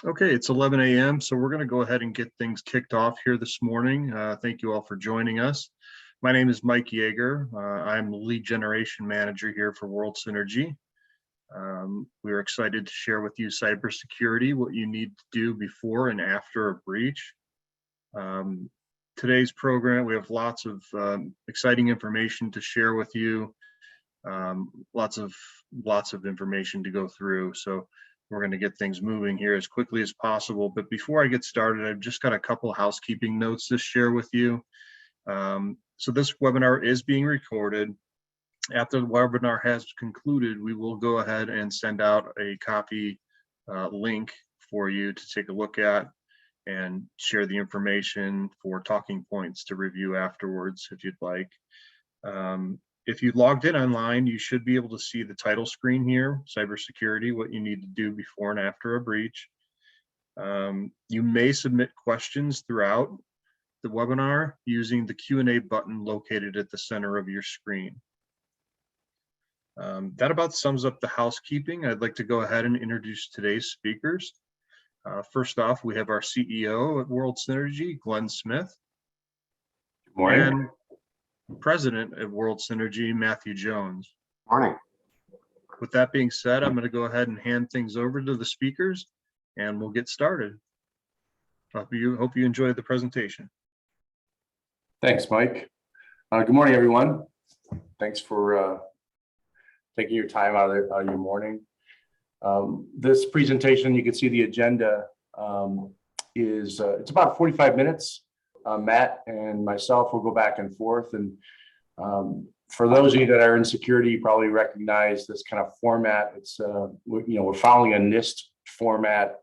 Okay, it's 11 a.m., so we're going to go ahead and get things kicked off here this morning. Thank you all for joining us. My name is Mike Yeager. I'm the lead generation manager here for World Synergy. We're excited to share with you cybersecurity, what you need to do before and after a breach. Today's program, we have lots of exciting information to share with you. Lots of information to go through. So we're going to get things moving here as quickly as possible. But before I get started, I've just got a couple of housekeeping notes to share with you. So this webinar is being recorded. After the webinar has concluded, we will go ahead and send out a copy link for you to take a look at and share the information for talking points to review afterwards if you'd like. If you logged in online, you should be able to see the title screen here, cybersecurity, what you need to do before and after a breach. You may submit questions throughout the webinar using the Q&A button located at the center of your screen. That about sums up the housekeeping. I'd like to go ahead and introduce today's speakers. First off, we have our CEO at World Synergy, Glenn Smith. Good morning. And President at World Synergy, Matthew Jones. Morning. With that being said, I'm going to go ahead and hand things over to the speakers and we'll get started. Hope you enjoyed the presentation. Thanks, Mike. Good morning, everyone. Thanks for taking your time out of your morning. This presentation, you can see the agenda is it's about 45 minutes. Matt and myself will go back and forth, and for those of you that are in security, you probably recognize this kind of format. It's we're following a NIST format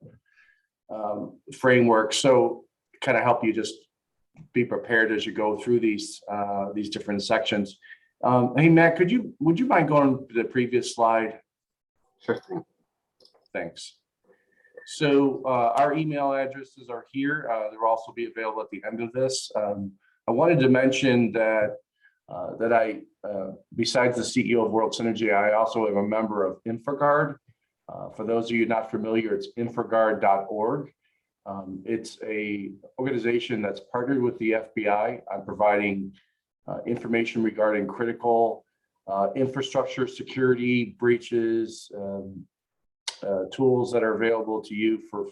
framework, so kind of help you just be prepared as you go through these different sections. Hey Matt, would you mind going to the previous slide? Sure thing. Thanks. So our email addresses are here. They'll also be available at the end of this. I wanted to mention that I, besides the CEO of World Synergy, I also am a member of InfraGard. For those of you not familiar, it's infragard.org. It's a organization that's partnered with the FBI on providing information regarding critical infrastructure security breaches, tools that are available to you for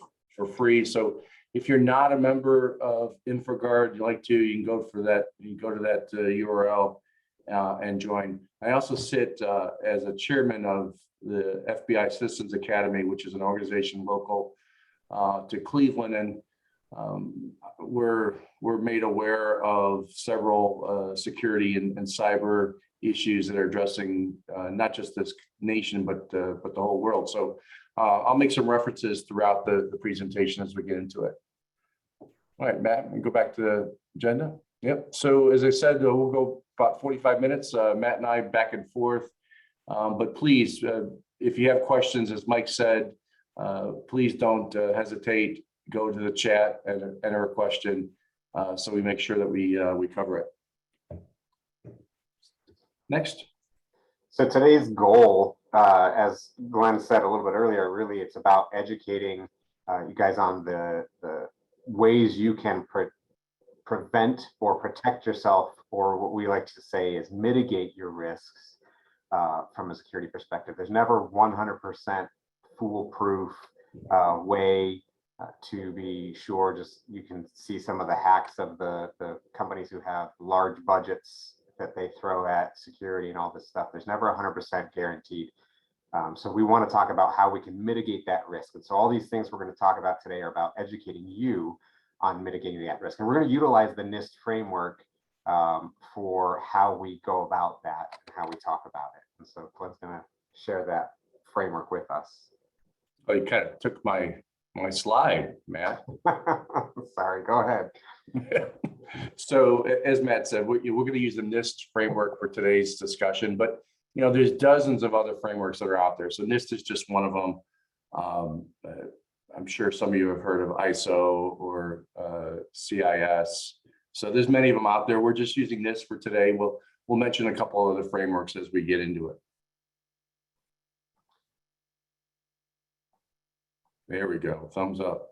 free. So if you're not a member of InfraGard, you'd like to, you can go for that. You can go to that URL and join. I also sit as a chairman of the FBI Systems Academy, which is an organization local to Cleveland, and we're made aware of several security and cyber issues that are addressing not just this nation, but the whole world. So I'll make some references throughout the presentation as we get into it. All right, Matt, we go back to the agenda. Yep. So as I said, we'll go about 45 minutes. Matt and I back and forth. But please, if you have questions, as Mike said, please don't hesitate. Go to the chat and enter a question, so we make sure that we cover it. Next. So today's goal, as Glenn said a little bit earlier, really it's about educating you guys on the ways you can prevent or protect yourself, or what we like to say is mitigate your risks from a security perspective. There's never 100% foolproof way to be sure. Just you can see some of the hacks of the companies who have large budgets that they throw at security and all this stuff. There's never 100% guaranteed. So we want to talk about how we can mitigate that risk. And so all these things we're going to talk about today are about educating you on mitigating that risk. And we're going to utilize the NIST framework for how we go about that and how we talk about it. And so Glenn's going to share that framework with us. Oh, you kind of took my slide, Matt. Sorry, go ahead. So as Matt said, we're going to use the NIST framework for today's discussion, but there's dozens of other frameworks that are out there. So NIST is just one of them. I'm sure some of you have heard of ISO or CIS. So there's many of them out there. We're just using NIST for today. We'll mention a couple of the frameworks as we get into it. There we go. Thumbs up.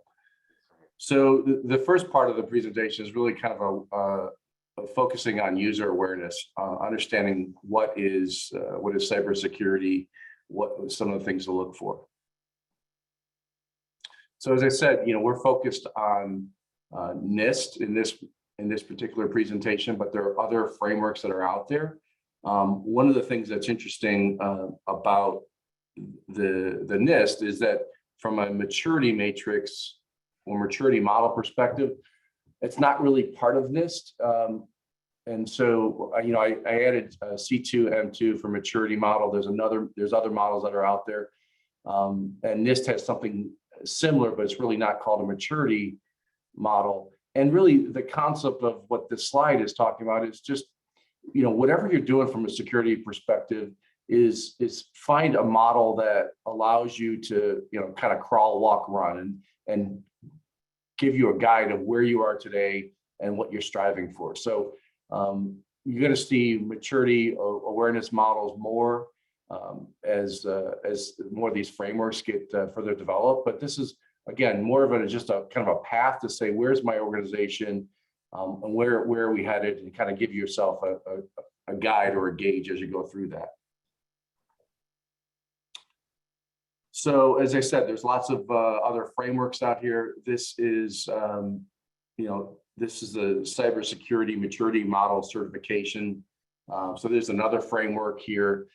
So the first part of the presentation is really kind of focusing on user awareness, understanding what is cybersecurity, what some of the things to look for. So as I said, we're focused on NIST in this particular presentation, but there are other frameworks that are out there. One of the things that's interesting about the NIST is that from a maturity matrix or maturity model perspective, it's not really part of NIST. And so, I added C2, M2 for maturity model. There's other models that are out there. And NIST has something similar, but it's really not called a maturity model. And really the concept of what this slide is talking about is just, whatever you're doing from a security perspective is find a model that allows you to, kind of crawl, walk, run and give you a guide of where you are today and what you're striving for. So you're going to see maturity awareness models more as more of these frameworks get further developed. But this is, again, more of just a kind of a path to say, where's my organization and where are we headed, and kind of give yourself a guide or a gauge as you go through that. So as I said, there's lots of other frameworks out here. This is, this is the cybersecurity maturity model certification. So there's another framework here.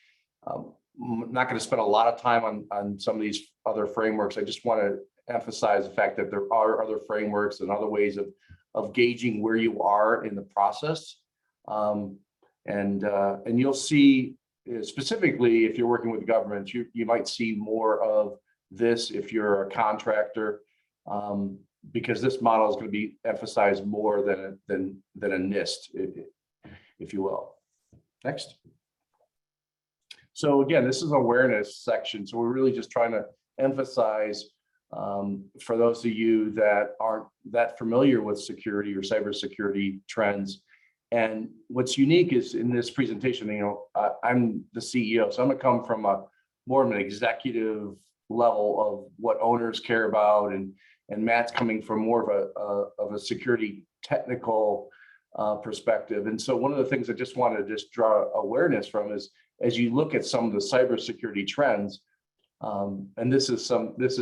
I'm not going to spend a lot of time on some of these other frameworks. I just want to emphasize the fact that there are other frameworks and other ways of gauging where you are in the process. And you'll see, specifically, if you're working with governments, you might see more of this if you're a contractor, because this model is going to be emphasized more than a NIST, if you will. Next. So again, this is awareness section. So we're really just trying to emphasize for those of you that aren't that familiar with security or cybersecurity trends. And what's unique is in this presentation, I'm the CEO, so I'm gonna come from more of an executive level of what owners care about, and Matt's coming from more of a security technical perspective. And so one of the things I just wanted to draw awareness from is, as you look at some of the cybersecurity trends, and this is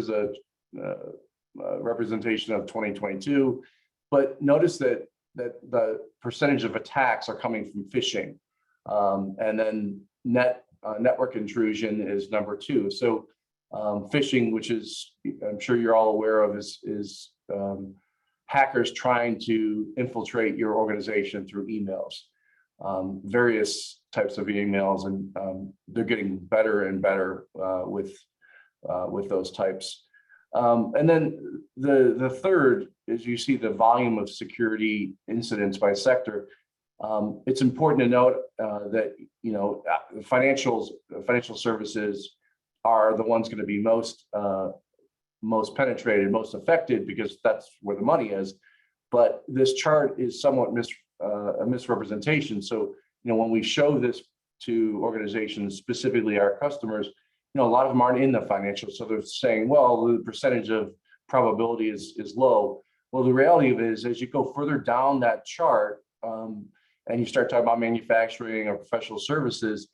a representation of 2022, but notice that the percentage of attacks are coming from phishing, and then network intrusion is number 2. So phishing, which is, I'm sure you're all aware of, is hackers trying to infiltrate your organization through emails, various types of emails, and they're getting better and better with those types. And then the third is, you see the volume of security incidents by sector. It's important to note that financial services are the ones going to be most penetrated, most affected, because that's where the money is. But this chart is somewhat a misrepresentation. So when we show this to organizations, specifically our customers, a lot of them aren't in the financial, so they're saying, well, the percentage of probability is low. Well, the reality of it is, as you go further down that chart, and you start talking about manufacturing or professional services,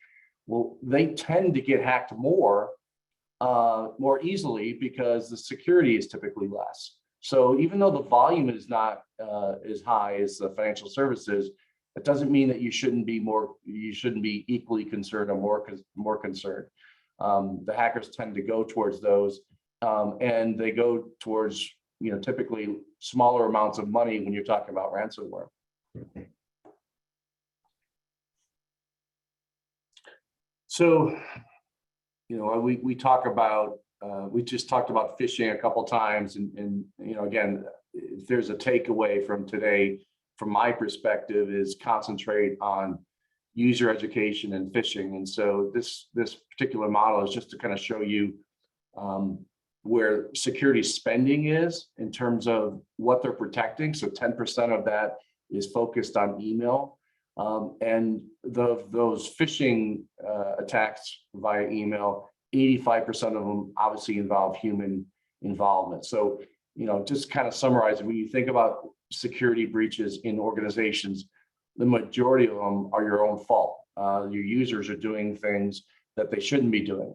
well, they tend to get hacked more easily, because the security is typically less. So even though the volume is not as high as the financial services, it doesn't mean that you shouldn't be equally concerned or more concerned. The hackers tend to go towards those, and they go towards, typically smaller amounts of money when you're talking about ransomware. So, we talk about, we just talked about phishing a couple times, and again, if there's a takeaway from today, from my perspective, is concentrate on user education and phishing. And so this particular model is just to kind of show you where security spending is in terms of what they're protecting. So 10% of that is focused on email, and those phishing attacks via email, 85% of them obviously involve human involvement. So, just kind of summarizing, when you think about security breaches in organizations, the majority of them are your own fault. Your users are doing things that they shouldn't be doing.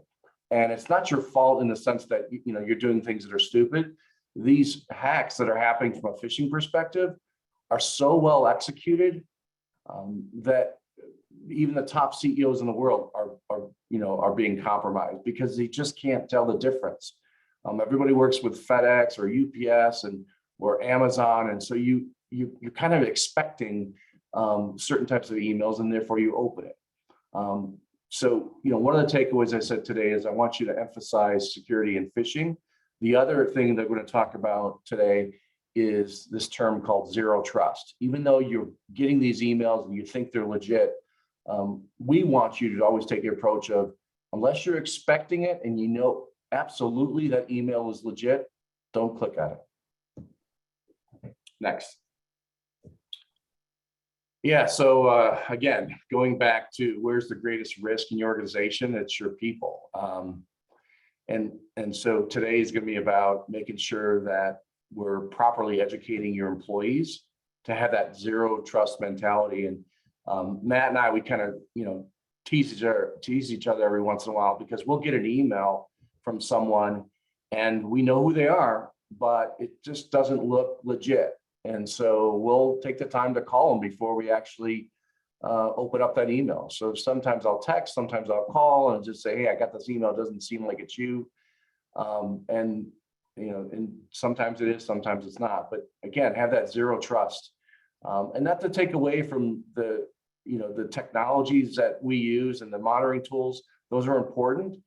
And it's not your fault in the sense that, you're doing things that are stupid. These hacks that are happening from a phishing perspective are so well executed that even the top CEOs in the world are being compromised because they just can't tell the difference. Everybody works with FedEx or UPS or Amazon, and so you're kind of expecting certain types of emails, and therefore you open it. So one of the takeaways I said today is I want you to emphasize security and phishing. The other thing that we're going to talk about today is this term called zero trust. Even though you're getting these emails and you think they're legit, we want you to always take the approach of, unless you're expecting it and absolutely that email is legit, don't click on it. Next. Yeah, so again, going back to where's the greatest risk in your organization, it's your people. And so today is going to be about making sure that we're properly educating your employees to have that zero trust mentality. And Matt and I, we kind of, tease each other every once in a while, because we'll get an email from someone and we know who they are, but it just doesn't look legit. And so we'll take the time to call them before we actually open up that email. So sometimes I'll text, sometimes I'll call and just say, hey, I got this email, it doesn't seem like it's you. And sometimes it is, sometimes it's not. But again, have that zero trust. And not to take away from the technologies that we use and the monitoring tools, those are important.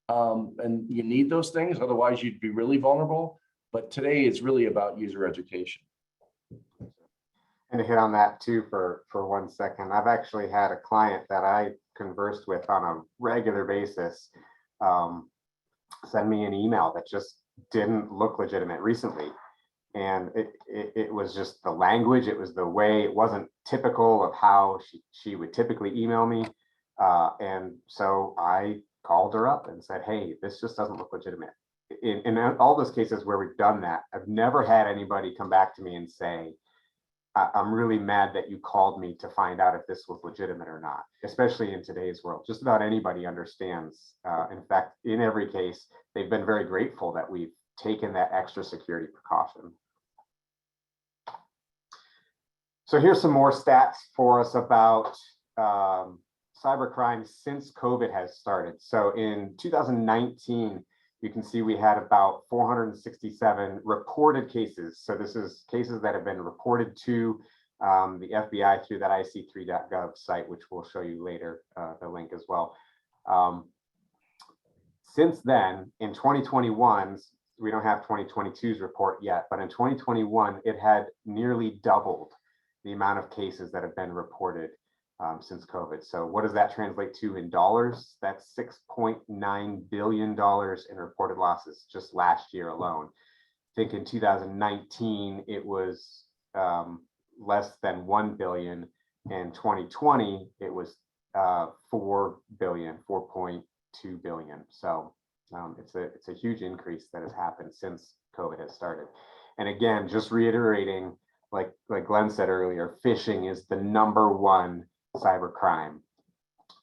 And you need those things, otherwise you'd be really vulnerable. But today is really about user education. And to hit on that too for 1 second, I've actually had a client that I conversed with on a regular basis send me an email that just didn't look legitimate recently. And it was just the language, it was the way, it wasn't typical of how she would typically email me. And so I called her up and said, hey, this just doesn't look legitimate. In all those cases where we've done that, I've never had anybody come back to me and say, I'm really mad that you called me to find out if this was legitimate or not, especially in today's world. Just about anybody understands. In fact, in every case, they've been very grateful that we've taken that extra security precaution. So here's some more stats for us about cybercrime since COVID has started. So in 2019, you can see we had about 467 reported cases. So this is cases that have been reported to the FBI through that ic3.gov site, which we'll show you later, the link as well. Since then, in 2021, we don't have 2022's report yet, but in 2021, it had nearly doubled the amount of cases that have been reported since COVID. So what does that translate to in dollars? That's $6.9 billion in reported losses just last year alone. I think in 2019, it was less than 1 billion. In 2020, it was 4 billion, 4.2 billion. So it's a huge increase that has happened since COVID has started. And again, just reiterating, like Glenn said earlier, phishing is the #1 cybercrime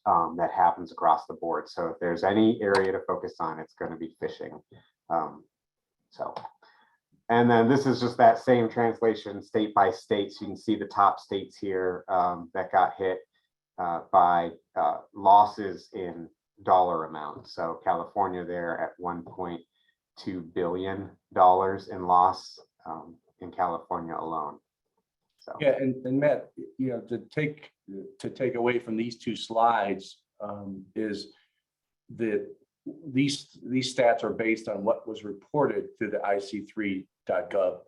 that happens across the board. So if there's any area to focus on, it's going to be phishing. And then this is just that same translation state by state. So you can see the top states here that got hit by losses in dollar amount. So California there at $1.2 billion in loss in California alone. So yeah, and Matt, to take away from these two slides is that these stats are based on what was reported through the ic3.gov.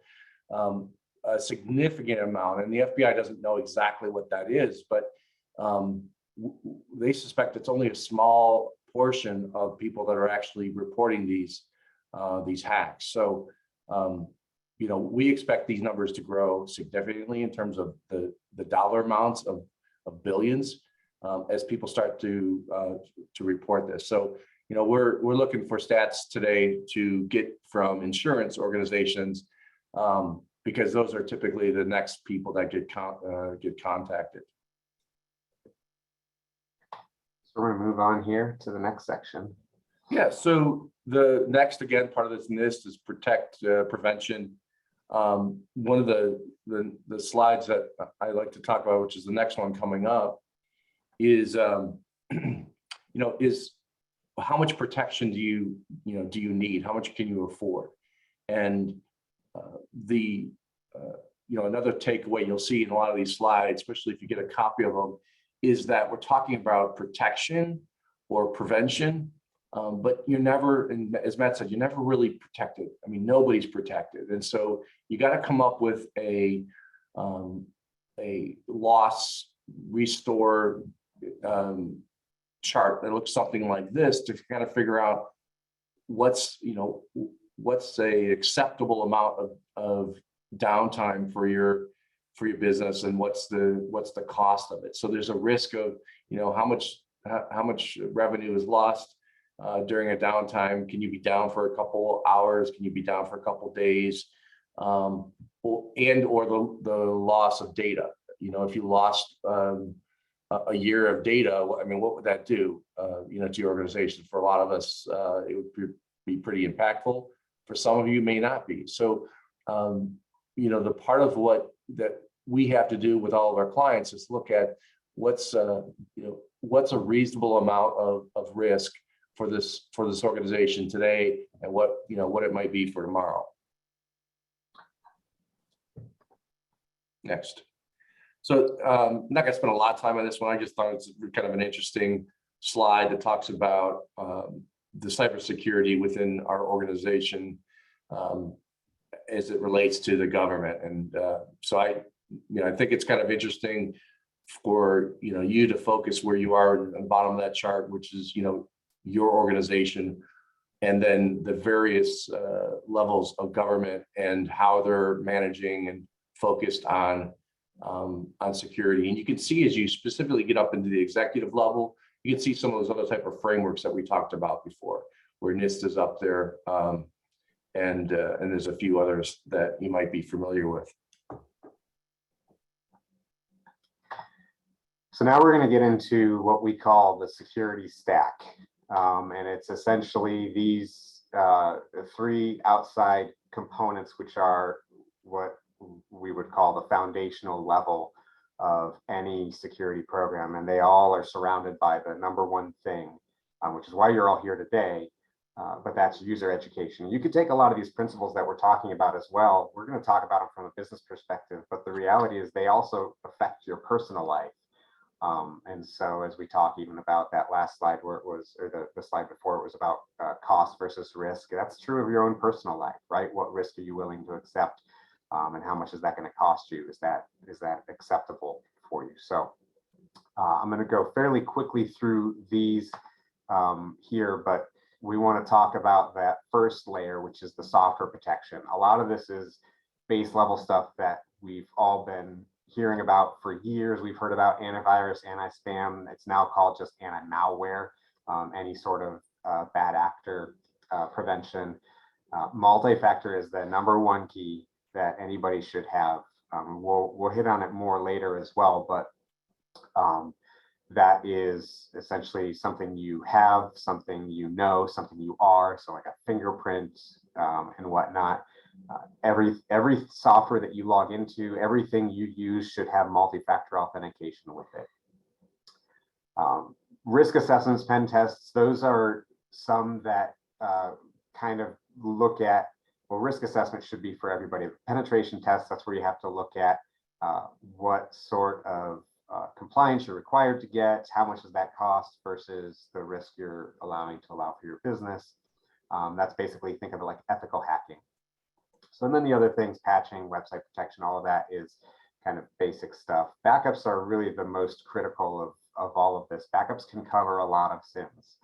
A significant amount, and the FBI doesn't know exactly what that is, but they suspect it's only a small portion of people that are actually reporting these hacks. So we expect these numbers to grow significantly in terms of the dollar amounts of billions as people start to report this. So we're looking for stats today to get from insurance organizations, because those are typically the next people that get contacted. So we're going to move on here to the next section. Yeah, so the next, again, part of this NIST is protect, prevention. One of the slides that I like to talk about, which is the next one coming up, is is how much protection do you need? How much can you afford? And another takeaway you'll see in a lot of these slides, especially if you get a copy of them, is that we're talking about protection or prevention, but you're never, and as Matt said, you're never really protected. I mean, nobody's protected. And so you got to come up with a loss restore chart that looks something like this to kind of figure out what's a acceptable amount of downtime for your business, and what's the cost of it. So there's a risk of how much revenue is lost during a downtime. Can you be down for a couple hours? Can you be down for a couple days? Or the loss of data. If you lost a year of data, I mean, what would that do to your organization? For a lot of us, it would be pretty impactful. For some of you, may not be. So the part of what that we have to do with all of our clients is look at what's a reasonable amount of risk for this organization today, and what it might be for tomorrow. Next. So I'm not going to spend a lot of time on this one. I just thought it's kind of an interesting slide that talks about the cybersecurity within our organization as it relates to the government. And so I think it's kind of interesting for you to focus where you are on the bottom of that chart, which is your organization, and then the various levels of government and how they're managing and focused on security. And you can see, as you specifically get up into the executive level, you can see some of those other type of frameworks that we talked about before, where NIST is up there, and there's a few others that you might be familiar with. So now we're going to get into what we call the security stack. And it's essentially these three outside components, which are what we would call the foundational level of any security program. And they all are surrounded by the number one thing, which is why you're all here today, but that's user education. You could take a lot of these principles that we're talking about as well. We're going to talk about them from a business perspective, but the reality is they also affect your personal life. And so as we talk even about that last slide where it was, or the slide before, it was about cost versus risk. That's true of your own personal life, right? What risk are you willing to accept? And how much is that going to cost you? Is that acceptable for you? So I'm going to go fairly quickly through these here, but we want to talk about that first layer, which is the software protection. A lot of this is base level stuff that we've all been hearing about for years. We've heard about antivirus, anti-spam. It's now called just anti-malware, any sort of bad actor prevention. Multi-factor is the number one key that anybody should have. We'll hit on it more later as well, but that is essentially something you have, something something you are, so like a fingerprint and whatnot. Every software that you log into, everything you use should have multi-factor authentication with it. Risk assessments, pen tests, those are some that kind of look at, well, risk assessment should be for everybody. Penetration tests, that's where you have to look at what sort of compliance you're required to get, how much does that cost versus the risk you're allow for your business. That's basically, think of it like ethical hacking. So and then the other things, patching, website protection, all of that is kind of basic stuff. Backups are really the most critical of all of this. Backups can cover a lot of sins.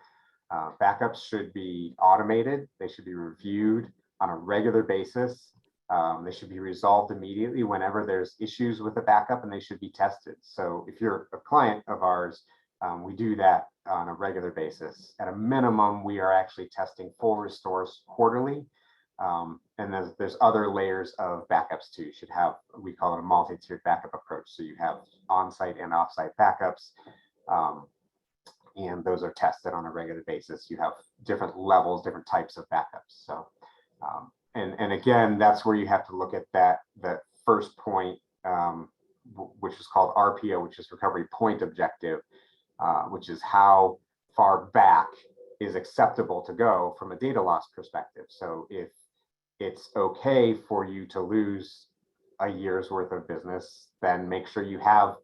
Backups should be automated. They should be reviewed on a regular basis. They should be resolved immediately whenever there's issues with a backup, and they should be tested. So if you're a client of ours, We do that on a regular basis. At a minimum, we are actually testing full restores quarterly. And there's other layers of backups too. You should have, we call it a multi-tiered backup approach. So you have on-site and off-site backups. And those are tested on a regular basis. You have different levels, different types of backups. So, and again, that's where you have to look at that first point, which is called RPO, which is recovery point objective, which is how far back is acceptable to go from a data loss perspective. So if it's okay for you to lose a year's worth of business, then make sure you have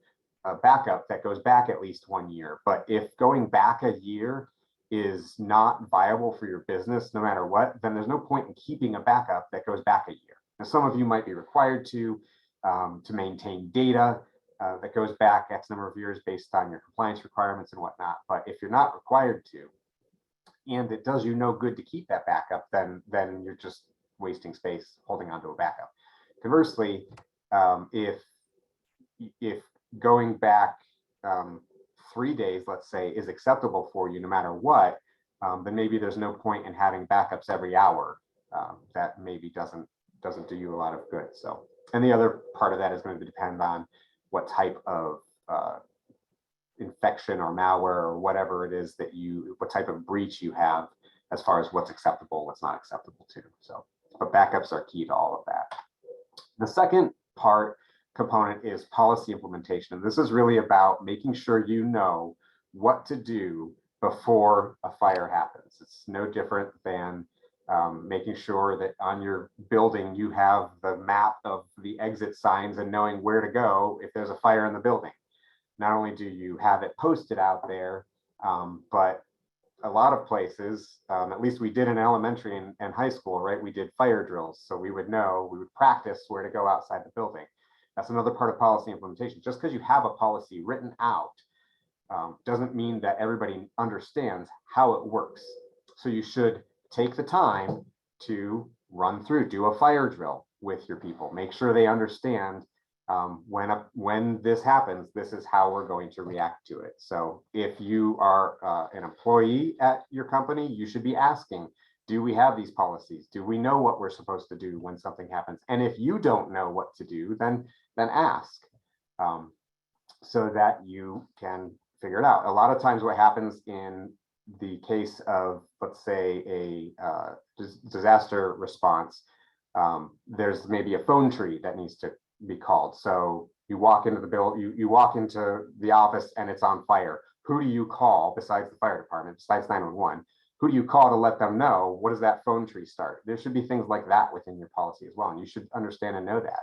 a backup that goes back at least 1 year. But if going back a year is not viable for your business, no matter what, then there's no point in keeping a backup that goes back a year. Now, some of you might be required to maintain data that goes back X number of years based on your compliance requirements and whatnot. But if you're not required to, and it does you no good to keep that backup, then you're just wasting space holding onto a backup. Conversely, if going back 3 days, let's say, is acceptable for you no matter what, then maybe there's no point in having backups every hour. That maybe doesn't do you a lot of good. So, and the other part of that is going to depend on what type of infection or malware or whatever it is that what type of breach you have as far as what's acceptable, what's not acceptable to. So, but backups are key to all of that. The second component is policy implementation. And this is really about making sure you know what to do before a fire happens. It's no different than making sure that on your building you have the map of the exit signs and knowing where to go if there's a fire in the building. Not only do you have it posted out there, but a lot of places, at least we did in elementary and high school, right? We did fire drills. So we would practice where to go outside the building. That's another part of policy implementation. Just because you have a policy written out doesn't mean that everybody understands how it works. So you should take the time to do a fire drill with your people. Make sure they understand when this happens, this is how we're going to react to it. So if you are an employee at your company, you should be asking, do we have these policies? Do we know what we're supposed to do when something happens? And if you don't know what to do, then ask so that you can figure it out. A lot of times what happens in the case of, let's say, a disaster response, there's maybe a phone tree that needs to be called. So you walk into you walk into the office and it's on fire. Who do you call besides the fire department, besides 911? Who do you call to let them know? What does that phone tree start? There should be things like that within your policy as well. And you should understand and know that.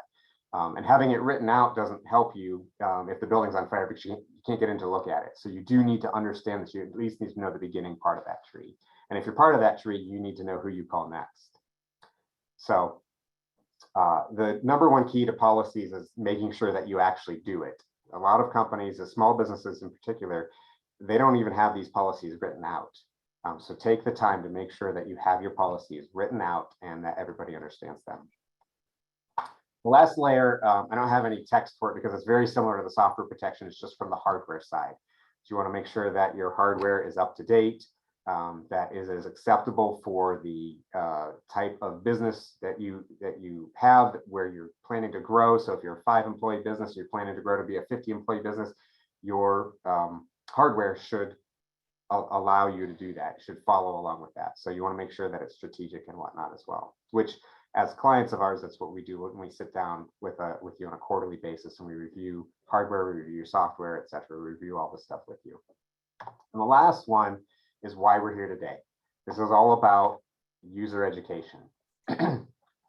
And having it written out doesn't help you if the building's on fire because you can't get in to look at it. So you do need to understand that you at least need to know the beginning part of that tree. And if you're part of that tree, you need to know who you call next. So the number one key to policies is making sure that you actually do it. A lot of companies, small businesses in particular, they don't even have these policies written out. So take the time to make sure that you have your policies written out and that everybody understands them. The last layer, I don't have any text for it because it's very similar to the software protection. It's just from the hardware side. So you want to make sure that your hardware is up to date, that is acceptable for the type of business that you have, where you're planning to grow. So if you're a 5-employee business, you're planning to grow to be a 50-employee business, your hardware should allow you to do that. It should follow along with that. So you want to make sure that it's strategic and whatnot as well, which as clients of ours, that's what we do when we sit down with you on a quarterly basis and we review hardware, we review software, et cetera. We review all this stuff with you. And the last one is why we're here today. This is all about user education.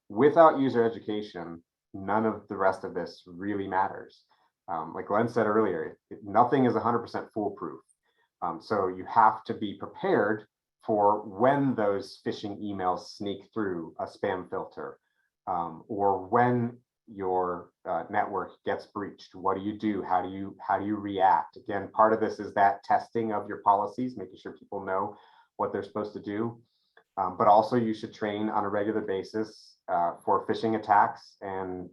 Without user education, none of the rest of this really matters. Like Glenn said earlier, nothing is 100% foolproof. So you have to be prepared for when those phishing emails sneak through a spam filter, or when your network gets breached. What do you do? How do you react? Again, part of this is that testing of your policies, making sure people know what they're supposed to do. But also you should train on a regular basis for phishing attacks and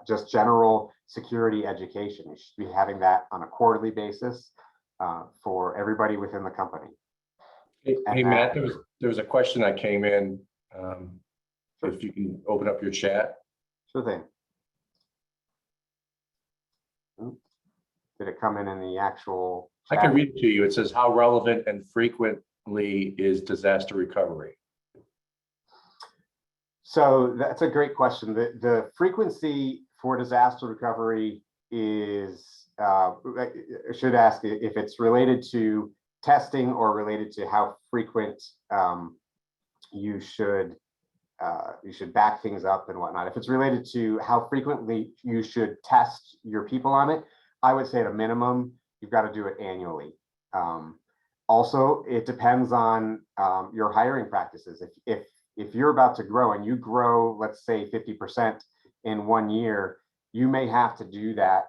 just general security education. You should be having that on a quarterly basis for everybody within the company. Hey, Matt, there was a question that came in. If you can open up your chat. Sure thing. Did it come in the actual chat? I can read it to you. It says, how relevant and frequently is disaster recovery? So that's a great question. The frequency for disaster recovery is, I should ask if it's related to testing or related to how frequent you should back things up and whatnot. If it's related to how frequently you should test your people on it, I would say at a minimum, you've got to do it annually. Also, it depends on your hiring practices. If you're about to grow and you grow, let's say 50% in 1 year, you may have to do that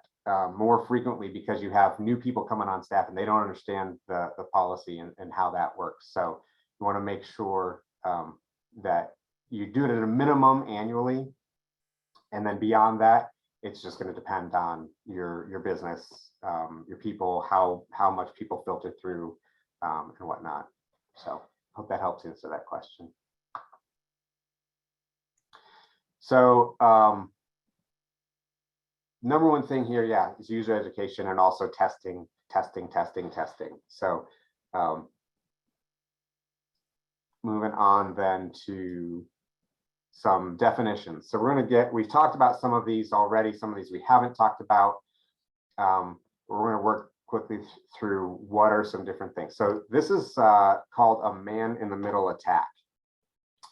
more frequently because you have new people coming on staff and they don't understand the policy and how that works. So you want to make sure that you do it at a minimum annually. And then beyond that, it's just going to depend on your business, your people, how much people filter through and whatnot. So hope that helps answer that question. So number one thing here, yeah, is user education and also testing. So moving on then to some definitions. So we've talked about some of these already, some of these we haven't talked about. We're going to work quickly through what are some different things. So this is called a man-in-the-middle attack.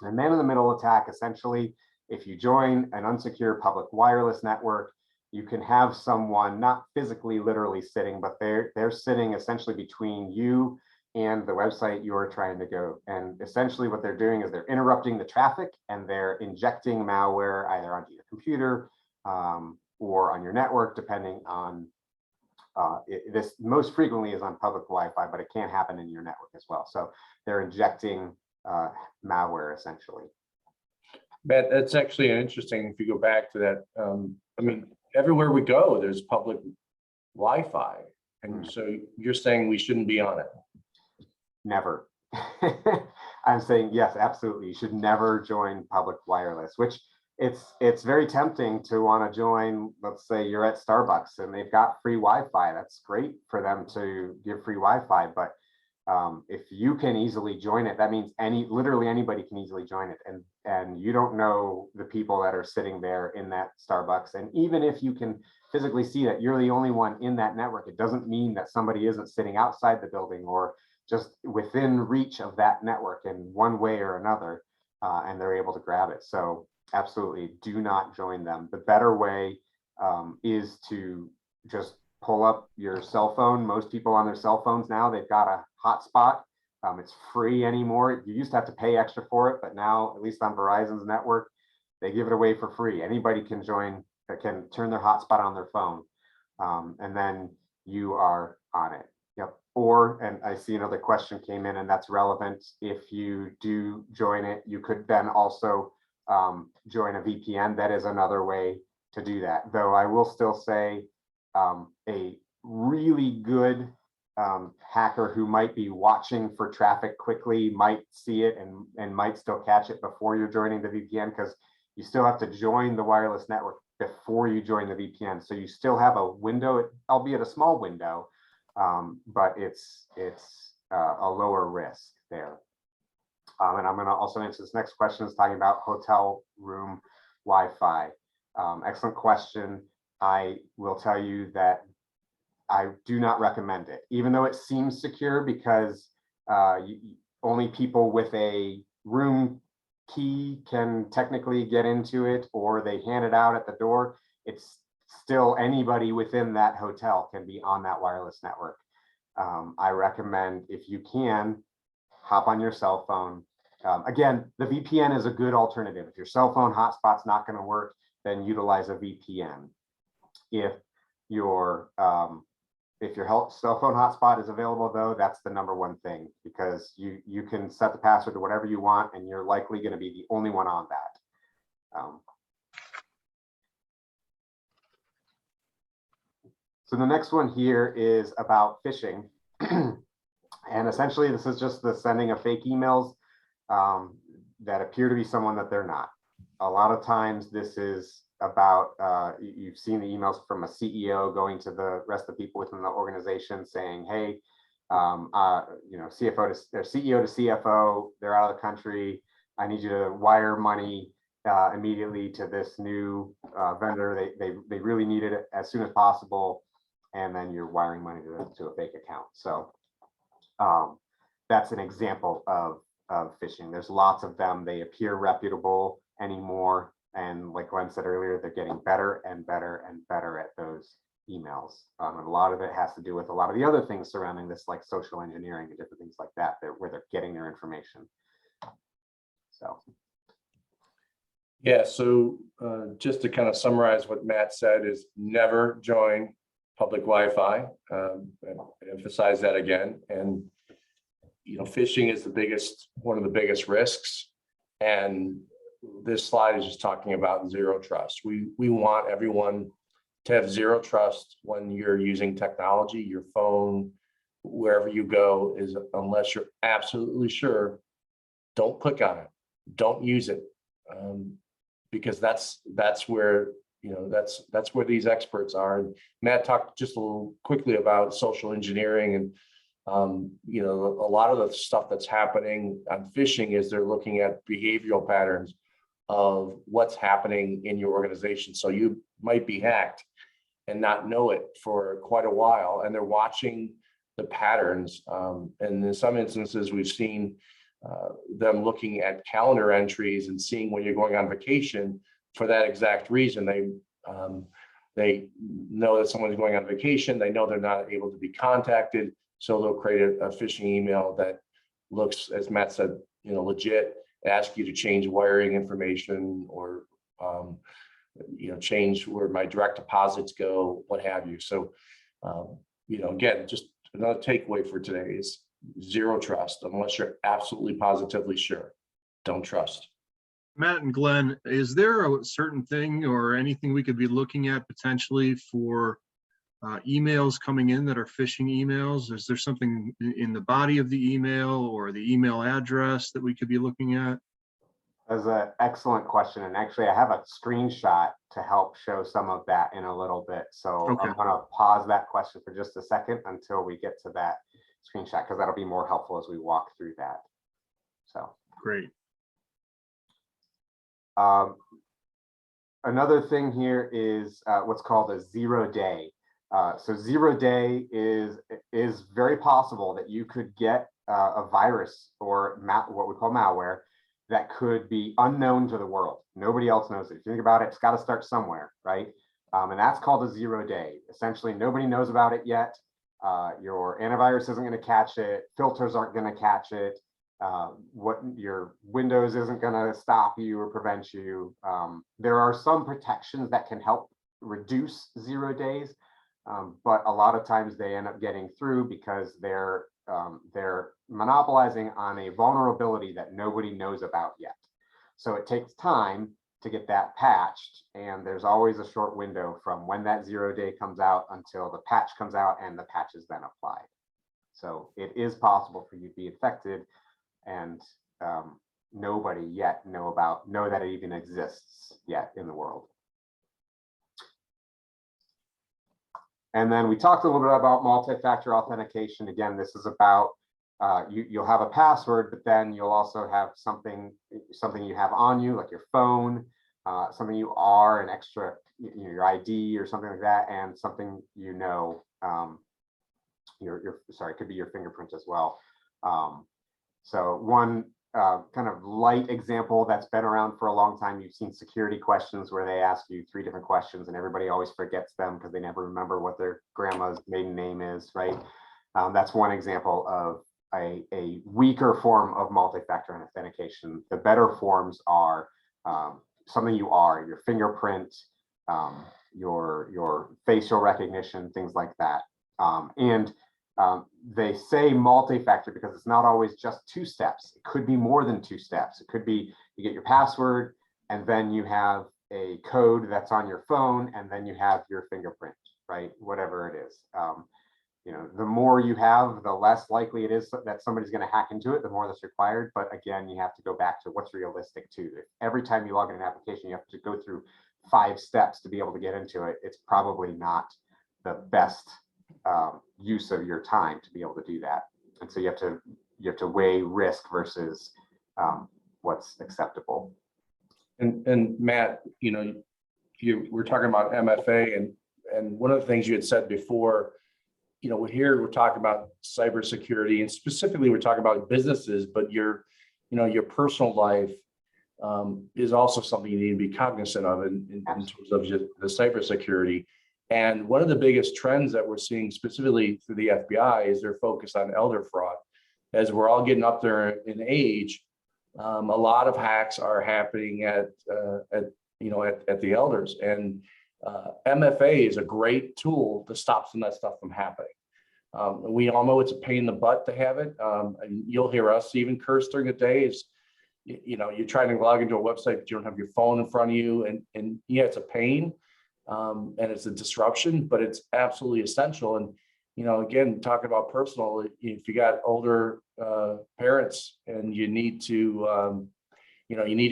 A man-in-the-middle attack, essentially, if you join an unsecure public wireless network, you can have someone not physically, literally sitting, but they're sitting essentially between you and the website you're trying to go. And essentially what they're doing is they're interrupting the traffic and they're injecting malware either onto your computer or on your network, depending on, this most frequently is on public Wi-Fi, but it can happen in your network as well. So they're injecting malware essentially. Matt, that's actually interesting. If you go back to that, I mean, everywhere we go, there's public Wi-Fi. And so you're saying we shouldn't be on it? Never. I'm saying, yes, absolutely. You should never join public wireless, which it's very tempting to want to join. Let's say you're at Starbucks and they've got free Wi-Fi. That's great for them to give free Wi-Fi. But if you can easily join it, that means literally anybody can easily join it. And you don't know the people that are sitting there in that Starbucks. And even if you can physically see that you're the only one in that network, it doesn't mean that somebody isn't sitting outside the building or just within reach of that network in one way or another, and they're able to grab it. So absolutely do not join them. The better way is to just pull up your cell phone. Most people on their cell phones now, they've got a hotspot. It's free anymore. You used to have to pay extra for it, but now, at least on Verizon's network, they give it away for free. Anybody can join, can turn their hotspot on their phone, and then you are on it. Yep. Or, and I see another question came in, and that's relevant. If you do join it, you could then also join a VPN. That is another way to do that. Though I will still say a really good hacker who might be watching for traffic quickly might see it and might still catch it before you're joining the VPN, because you still have to join the wireless network before you join the VPN. So you still have a window, albeit a small window, but it's a lower risk there. And I'm going to also answer this next question. Is talking about hotel room Wi-Fi. Excellent question. I will tell you that I do not recommend it, even though it seems secure, because only people with a room key can technically get into it, or they hand it out at the door. It's still anybody within that hotel can be on that wireless network. I recommend, if you can, hop on your cell phone. Again, the VPN is a good alternative. If your cell phone hotspot's not going to work, then utilize a VPN. If your cell phone hotspot is available, though, that's the number one thing, because you can set the password to whatever you want, and you're likely going to be the only one on that. So the next one here is about phishing. And essentially, this is just the sending of fake emails that appear to be someone that they're not. A lot of times this is about, you've seen the emails from a CEO going to the rest of the people within the organization saying, hey, CFO to, or CEO to CFO, they're out of the country. I need you to wire money immediately to this new vendor. They really need it as soon as possible. And then you're wiring money to a fake account. So that's an example of phishing. There's lots of them. They appear reputable anymore. And like Glenn said earlier, they're getting better and better and better at those emails. And a lot of it has to do with a lot of the other things surrounding this, like social engineering and different things like that, where they're getting their information. So. Yeah, so just to kind of summarize what Matt said is never join public Wi-Fi. Emphasize that again. And phishing is one of the biggest risks. And this slide is just talking about zero trust. We want everyone to have zero trust when you're using technology, your phone, wherever you go, is unless you're absolutely sure, don't click on it, don't use it, because that's where that's where these experts are. And Matt talked just a little quickly about social engineering, and a lot of the stuff that's happening on phishing is they're looking at behavioral patterns of what's happening in your organization. So you might be hacked and not know it for quite a while, and they're watching the patterns. And in some instances, we've seen them looking at calendar entries and seeing when you're going on vacation for that exact reason. They know that someone's going on vacation. They know they're not able to be contacted, so they'll create a phishing email that looks, as Matt said, legit. Ask you to change wiring information, or change where my direct deposits go, what have you. So again, just another takeaway for today is zero trust. Unless you're absolutely positively sure, don't trust. Matt and Glenn, is there a certain thing or anything we could be looking at potentially for emails coming in that are phishing emails? Is there something in the body of the email or the email address that we could be looking at? That's an excellent question. And actually, I have a screenshot to help show some of that in a little bit. So Okay. I'm going to pause that question for just a second until we get to that screenshot, because that'll be more helpful as we walk through that. So Great. Another thing here is what's called a 0 day. So 0 day is very possible that you could get a virus or what we call malware that could be unknown to the world. Nobody else knows it. If you think about it, it's got to start somewhere, right? And that's called a 0 day. Essentially, nobody knows about it yet. Your antivirus isn't going to catch it. Filters aren't going to catch it. What your Windows isn't going to stop you or prevent you. There are some protections that can help reduce 0 days, but a lot of times they end up getting through because they're monopolizing on a vulnerability that nobody knows about yet. So it takes time to get that patched, and there's always a short window from when that 0 day comes out until the patch comes out and the patch is then applied. So it is possible for you to be infected, and nobody yet know that it even exists yet in the world. And then we talked a little bit about multi-factor authentication. Again, this is about you'll have a password, but then you'll also have something you have on you, like your phone, something you are, an extra, your ID or something like that, and something it could be your fingerprint as well. So one kind of light example that's been around for a long time, you've seen security questions where they ask you 3 different questions and everybody always forgets them because they never remember what their grandma's maiden name is, right? That's one example of a weaker form of multi-factor authentication. The better forms are something you are, your fingerprint, your facial recognition, things like that. They say multi-factor because it's not always just 2 steps. It could be more than 2 steps. It could be you get your password and then you have a code that's on your phone, and then you have your fingerprint, right? Whatever it is. You know, the more you have, the less likely it is that somebody's going to hack into it, the more that's required. But again, you have to go back to what's realistic too. If every time you log in an application, you have to go through 5 steps to be able to get into it, it's probably not the best use of your time to be able to do that. And so you have to weigh risk versus what's acceptable. And Matt, you know, we're talking about MFA, and one of the things you had said before, you know, here we're talking about cybersecurity, and specifically we're talking about businesses, but your personal life is also something you need to be cognizant of in terms of just the cybersecurity. And one of the biggest trends that we're seeing specifically through the FBI is their focus on elder fraud. As we're all getting up there in age, a lot of hacks are happening at the elders, and MFA is a great tool to stop some of that stuff from happening. We all know it's a pain in the butt to have it. And you'll hear us even curse during the day. You're trying to log into a website, but you don't have your phone in front of you, and yeah, it's a pain, and it's a disruption, but it's absolutely essential. And again, talking about personal, if you got older parents and you need to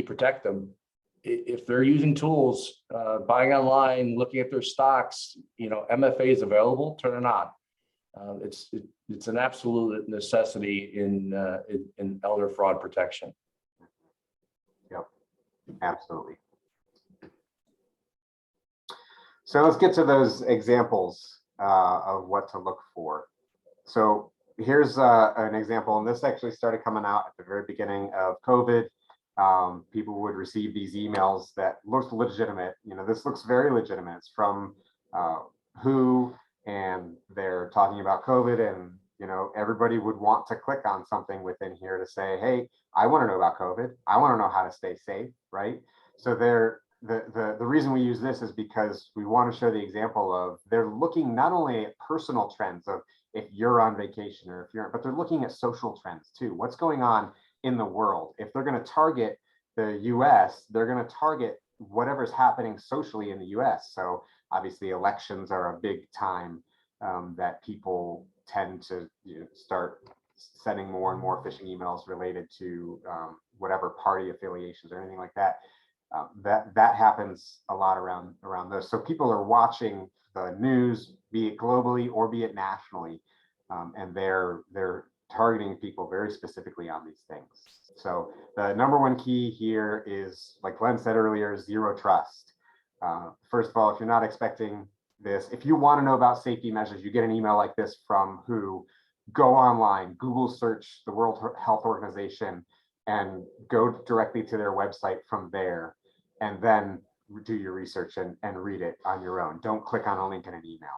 protect them, if they're using tools, buying online, looking at their stocks, MFA is available, turn it on. It's an absolute necessity in elder fraud protection. Yep, absolutely. So let's get to those examples of what to look for. So here's an example, and this actually started coming out at the very beginning of COVID. People would receive these emails that looked legitimate. This looks very legitimate. It's from WHO, and they're talking about COVID, and everybody would want to click on something within here to say, hey, I want to know about COVID. I want to know how to stay safe, right? So the reason we use this is because we want to show the example of they're looking not only at personal trends of if you're on vacation or but they're looking at social trends too. What's going on in the world? If they're going to target the US, they're going to target whatever's happening socially in the US. So obviously elections are a big time that people tend to start sending more and more phishing emails related to whatever party affiliations or anything like that. That happens a lot around those. So people are watching the news, be it globally or be it nationally, and they're targeting people very specifically on these things. So the number one key here is, like Glenn said earlier, zero trust. First of all, if you're not expecting this, if you want to know about safety measures, you get an email like this from WHO, go online, Google search the World Health Organization, and go directly to their website from there, and then do your research and read it on your own. Don't click on a link in an email.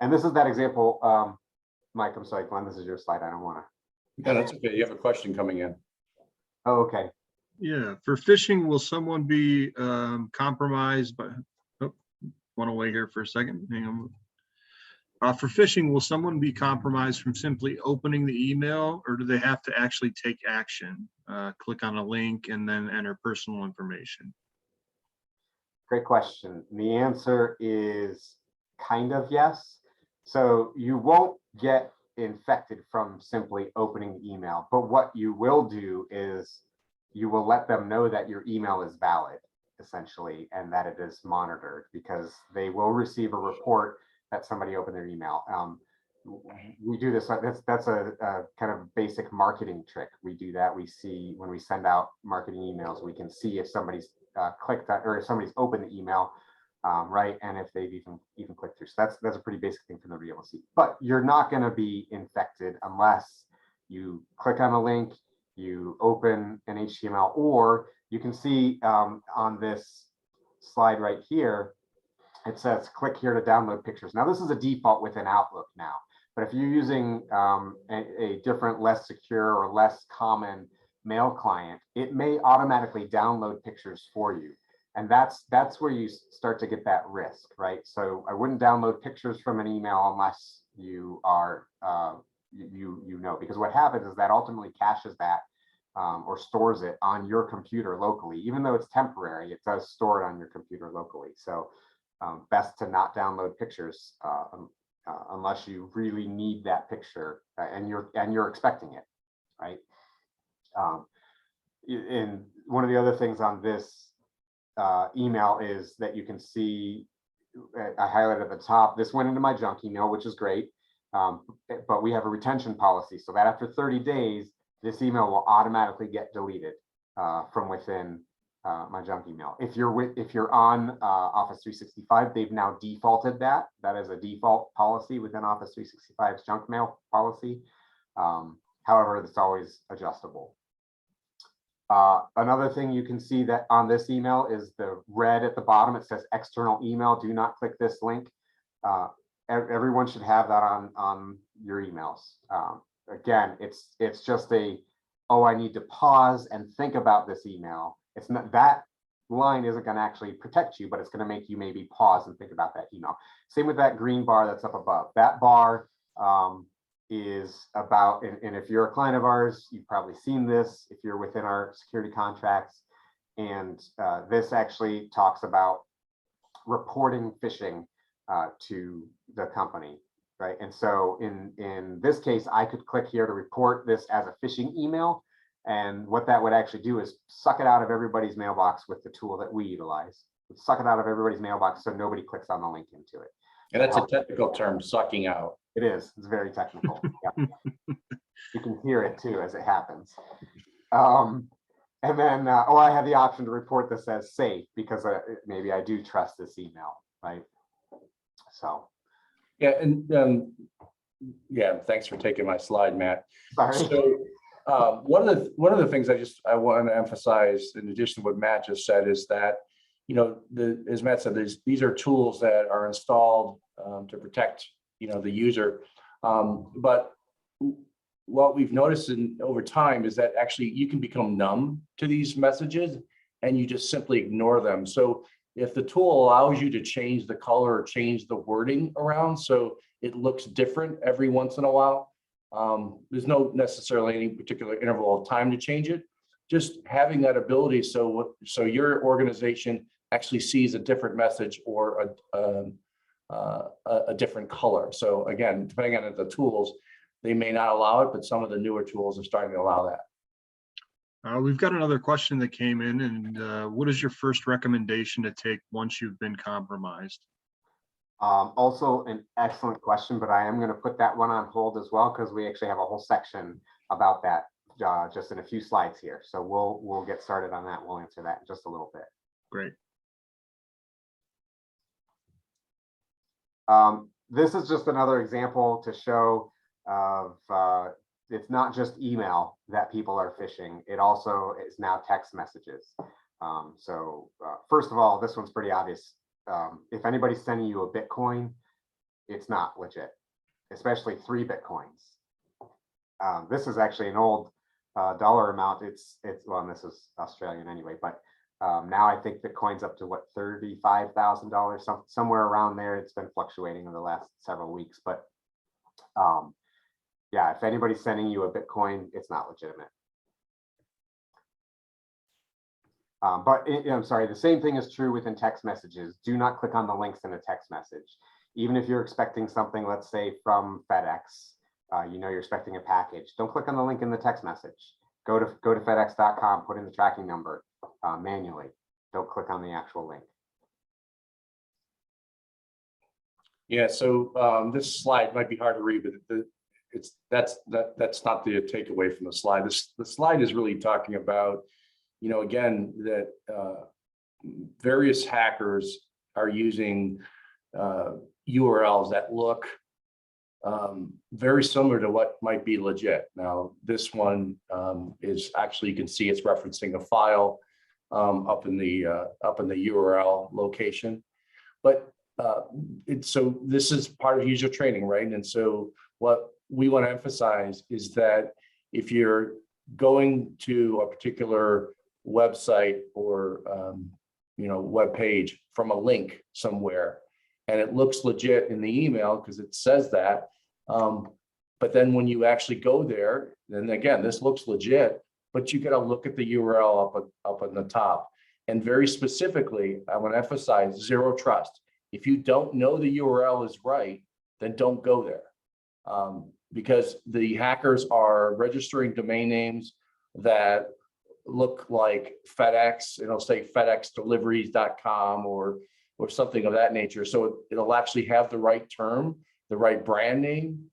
And this is that example. Mike, I'm sorry, Glenn, this is your slide. I don't want to. Yeah, that's okay. You have a question coming in. Oh, okay. Yeah, for phishing, will someone be compromised by, went away here for a second, hang on. For phishing, will someone be compromised from simply opening the email, or do they have to actually take action, click on a link and then enter personal information? Great question. The answer is kind of yes. So you won't get infected from simply opening the email, but what you will do is you will let them know that your email is valid, essentially, and that it is monitored, because they will receive a report that somebody opened their email. We do this, that's a kind of basic marketing trick. We do that. We see when we send out marketing emails, we can see if somebody's clicked that, or if somebody's opened the email, right, and if they've even clicked through. So that's a pretty basic thing for them to be able to see. But you're not going to be infected unless you click on a link, you open an HTML, or you can see on this slide right here, it says click here to download pictures. Now this is a default within Outlook now, but if you're using a different, less secure or less common mail client, it may automatically download pictures for you. And that's where you start to get that risk, right? So I wouldn't download pictures from an email unless you are, because what happens is that ultimately caches that or stores it on your computer locally. Even though it's temporary, it does store it on your computer locally. So best to not download pictures unless you really need that picture and you're expecting it, right? And one of the other things on this email is that you can see, I highlighted at the top, this went into my junk email, which is great. But we have a retention policy so that after 30 days, this email will automatically get deleted from within my junk email. If you're on Office 365, they've now defaulted that. That is a default policy within Office 365's junk mail policy. However, it's always adjustable. Another thing you can see that on this email is the red at the bottom. It says external email. Do not click this link. Everyone should have that on your emails. Again, it's just oh, I need to pause and think about this email. It's not, that line isn't going to actually protect you, but it's going to make you maybe pause and think about that email. Same with that green bar that's up above. That bar is about, and if you're a client of ours, you've probably seen this if you're within our security contracts. And this actually talks about reporting phishing to the company, right? And so in this case, I could click here to report this as a phishing email. And what that would actually do is suck it out of everybody's mailbox with the tool that we utilize. Suck it out of everybody's mailbox so nobody clicks on the link into it. And that's a technical term, sucking out. It is. It's very technical. Yeah. You can hear it too as it happens. And then, or I have the option to report this as safe because maybe I do trust this email, right? So. Yeah, and yeah, thanks for taking my slide, Matt. Sorry. So one of the things I want to emphasize, in addition to what Matt just said, is that, you know, as Matt said, these are tools that are installed to protect, you know, the user. But what we've noticed over time is that actually you can become numb to these messages and you just simply ignore them. So if the tool allows you to change the color or change the wording around so it looks different every once in a while, there's no necessarily any particular interval of time to change it. Just having that ability so your organization actually sees a different message or a different color. So again, depending on the tools, they may not allow it, but some of the newer tools are starting to allow that. We've got another question that came in, and what is your first recommendation to take once you've been compromised? Also an excellent question, but I am going to put that one on hold as well because we actually have a whole section about that just in a few slides here. So we'll get started on that. We'll answer that in just a little bit. Great. This is just another example to show of it's not just email that people are phishing. It also is now text messages. First of all, this one's pretty obvious. If anybody's sending you a Bitcoin, it's not legit, especially 3 Bitcoins. This is actually an old dollar amount. Well, and this is Australian anyway, but now I think Bitcoin's up to what, $35,000, somewhere around there. It's been fluctuating in the last several weeks, but yeah, if anybody's sending you a Bitcoin, it's not legitimate. I'm sorry, the same thing is true within text messages. Do not click on the links in a text message. Even if you're expecting something, let's say from FedEx, you know you're expecting a package. Don't click on the link in the text message. Go to FedEx.com, put in the tracking number manually. Don't click on the actual link. Yeah, so this slide might be hard to read, but that's not the takeaway from the slide. The slide is really talking about, you know, again, that various hackers are using URLs that look very similar to what might be legit. Now, this one is actually, you can see it's referencing a file up in the URL location, but so this is part of user training, right? And so what we want to emphasize is that if you're going to a particular website or you know, web page from a link somewhere, and it looks legit in the email because it says that, but then when you actually go there, then again, this looks legit, but but you got to look at the URL up on the top. And very specifically, I want to emphasize zero trust. If you don't know the URL is right, then don't go there. Because the hackers are registering domain names that look like FedEx, it'll say FedExDeliveries.com or something of that nature. So it'll actually have the right term, the right brand name.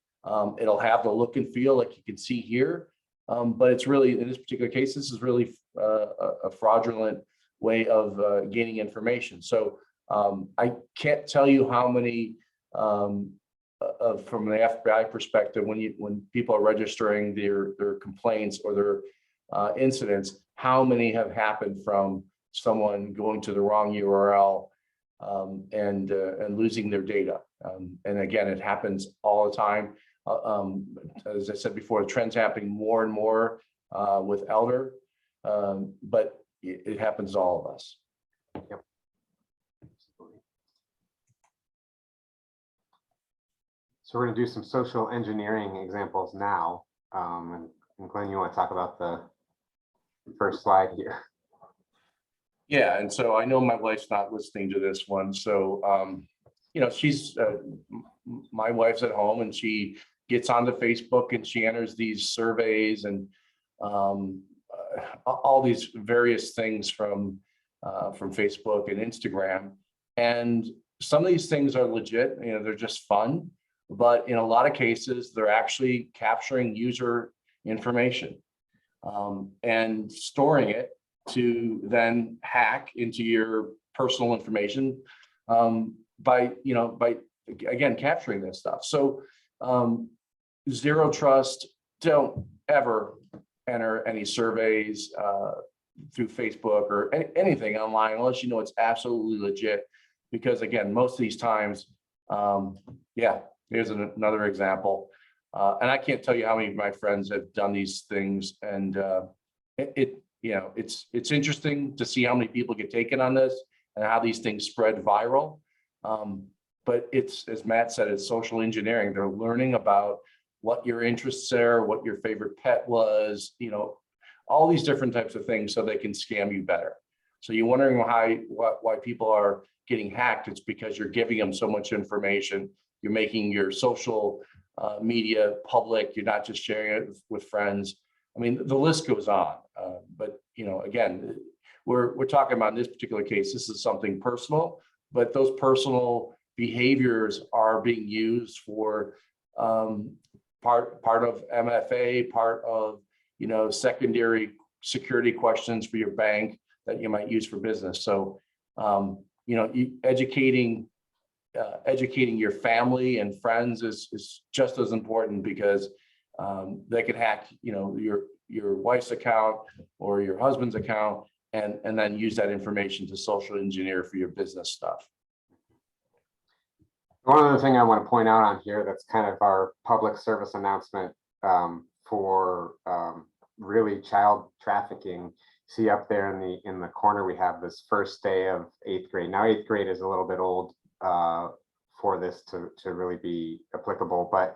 It'll have the look and feel like you can see here. But it's really, in this particular case, this is really a fraudulent way of gaining information. So I can't tell you how many, from the FBI perspective, when people are registering their complaints or their incidents, how many have happened from someone going to the wrong URL and losing their data. And again, it happens all the time. As I said before, the trend's happening more and more with elder, but it happens to all of us. Yep. Absolutely. So we're going to do some social engineering examples now. And Glenn, you want to talk about the first slide here? Yeah, and so I know my wife's not listening to this one. So, you know, she's, my wife's at home and she gets onto Facebook and she enters these surveys and all these various things from Facebook and Instagram. And some of these things are legit, you know, they're just fun, but in a lot of cases, they're actually capturing user information and storing it to then hack into your personal information by again, capturing this stuff. So zero trust, don't ever enter any surveys through Facebook or anything online unless you know it's absolutely legit. Because again, most of these times, yeah, here's another example. And I can't tell you how many of my friends have done these things, and it's interesting to see how many people get taken on this and how these things spread viral. But it's, as Matt said, it's social engineering. They're learning about what your interests are, what your favorite pet was, you know, all these different types of things so they can scam you better. So you're wondering why people are getting hacked. It's because you're giving them so much information. You're making your social media public. You're not just sharing it with friends. I mean, the list goes on. But, you know, again, we're talking about in this particular case, this is something personal, but those personal behaviors are being used for part of MFA, part of, you know, secondary security questions for your bank that you might use for business. So, you know, educating your family and friends is just as important, because they could hack, you know, your wife's account or your husband's account and then use that information to social engineer for your business stuff. One other thing I want to point out on here that's kind of our public service announcement for really child trafficking. See up there in the corner, we have this first day of 8th grade. Now 8th grade is a little bit old for this to really be applicable, but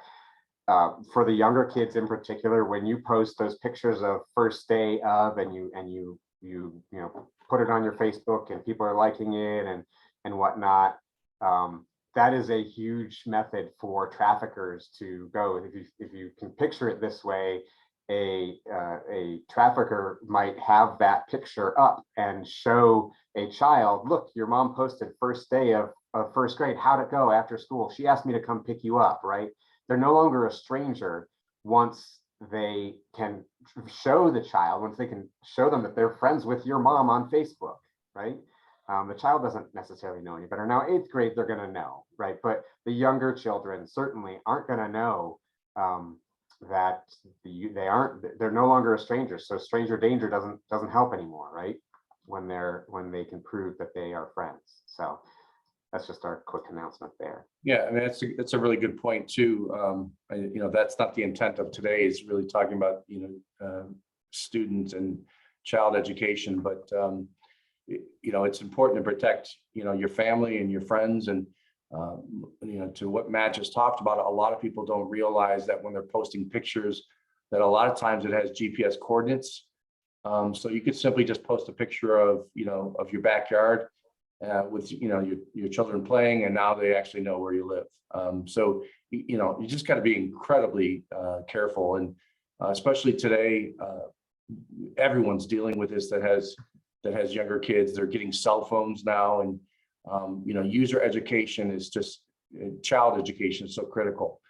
for the younger kids in particular, when you post those pictures of first day of and you know, put it on your Facebook and people are liking it and whatnot, that is a huge method for traffickers to go. If you can picture it this way, a trafficker might have that picture up and show a child, look, your mom posted first day of first grade. How'd it go after school? She asked me to come pick you up, right? They're no longer a stranger once they can show the child, once they can show them that they're friends with your mom on Facebook, right? The child doesn't necessarily know any better. Now, 8th grade, they're going to know, right? But the younger children certainly aren't going to know that they're no longer a stranger. So stranger danger doesn't help anymore, right? When they can prove that they are friends. So that's just our quick announcement there. Yeah, I mean, that's a really good point too. You know, that's not the intent of today, is really talking about, you know, students and child education, but you know, it's important to protect, you know, your family and your friends. And you know, to what Matt just talked about, a lot of people don't realize that when they're posting pictures, that a lot of times it has GPS coordinates So you could simply just post a picture of, of your backyard with, your children playing, and now they actually know where you live. So, you just got to be incredibly careful. And especially today, everyone's dealing with this that has younger kids. They're getting cell phones now, and user education is just child education is so critical.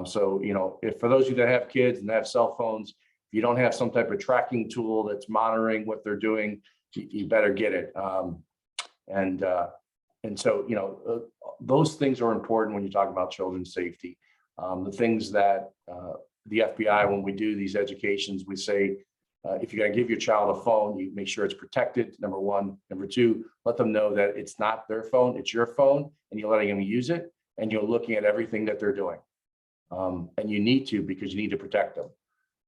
So if for those of you that have kids and have cell phones, if you don't have some type of tracking tool that's monitoring what they're doing, you better get it. And so those things are important when you talk about children's safety. The things that the FBI, when we do these educations, we say, if you're going to give your child a phone, you make sure it's protected, number one. Number two, let them know that it's not their phone, it's your phone, and you're letting them use it, and you're looking at everything that they're doing. And you need to, because you need to protect them.